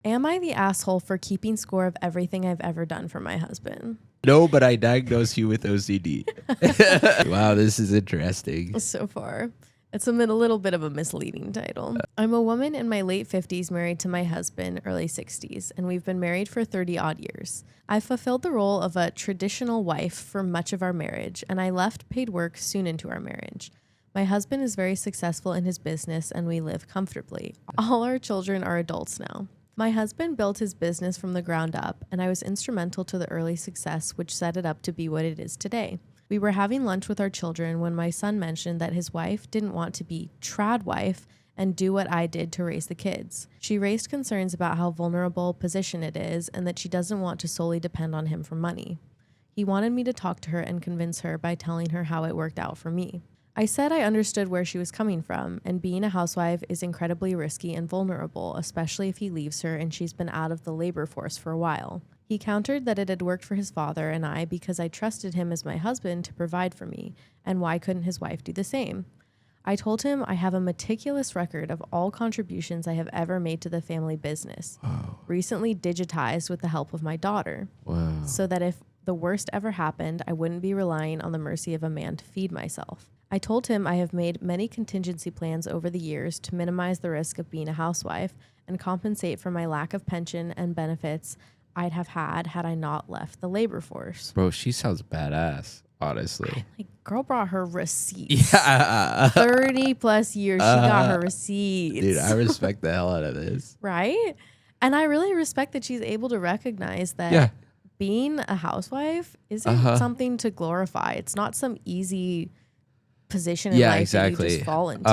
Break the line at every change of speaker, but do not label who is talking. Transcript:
Am I the asshole for keeping score of everything I've ever done for my husband?
No, but I diagnosed you with OCD. Wow, this is interesting.
So far. It's a little bit of a misleading title. I'm a woman in my late 50s married to my husband, early 60s, and we've been married for 30 odd years. I've fulfilled the role of a traditional wife for much of our marriage, and I left paid work soon into our marriage. My husband is very successful in his business, and we live comfortably. All our children are adults now. My husband built his business from the ground up, and I was instrumental to the early success which set it up to be what it is today. We were having lunch with our children when my son mentioned that his wife didn't want to be trad wife and do what I did to raise the kids. She raised concerns about how vulnerable position it is and that she doesn't want to solely depend on him for money. He wanted me to talk to her and convince her by telling her how it worked out for me. I said I understood where she was coming from, and being a housewife is incredibly risky and vulnerable, especially if he leaves her and she's been out of the labor force for a while. He countered that it had worked for his father and I because I trusted him as my husband to provide for me, and why couldn't his wife do the same? I told him I have a meticulous record of all contributions I have ever made to the family business, recently digitized with the help of my daughter, so that if the worst ever happened, I wouldn't be relying on the mercy of a man to feed myself. I told him I have made many contingency plans over the years to minimize the risk of being a housewife and compensate for my lack of pension and benefits I'd have had I not left the labor force.
Bro, she sounds badass, honestly.
Like, girl brought her receipts.
Yeah.
30 plus years, she got her receipts.
Dude, I respect the hell out of this.
Right? And I really respect that she's able to recognize that being a housewife isn't something to glorify. It's not some easy position in life that you just fall into.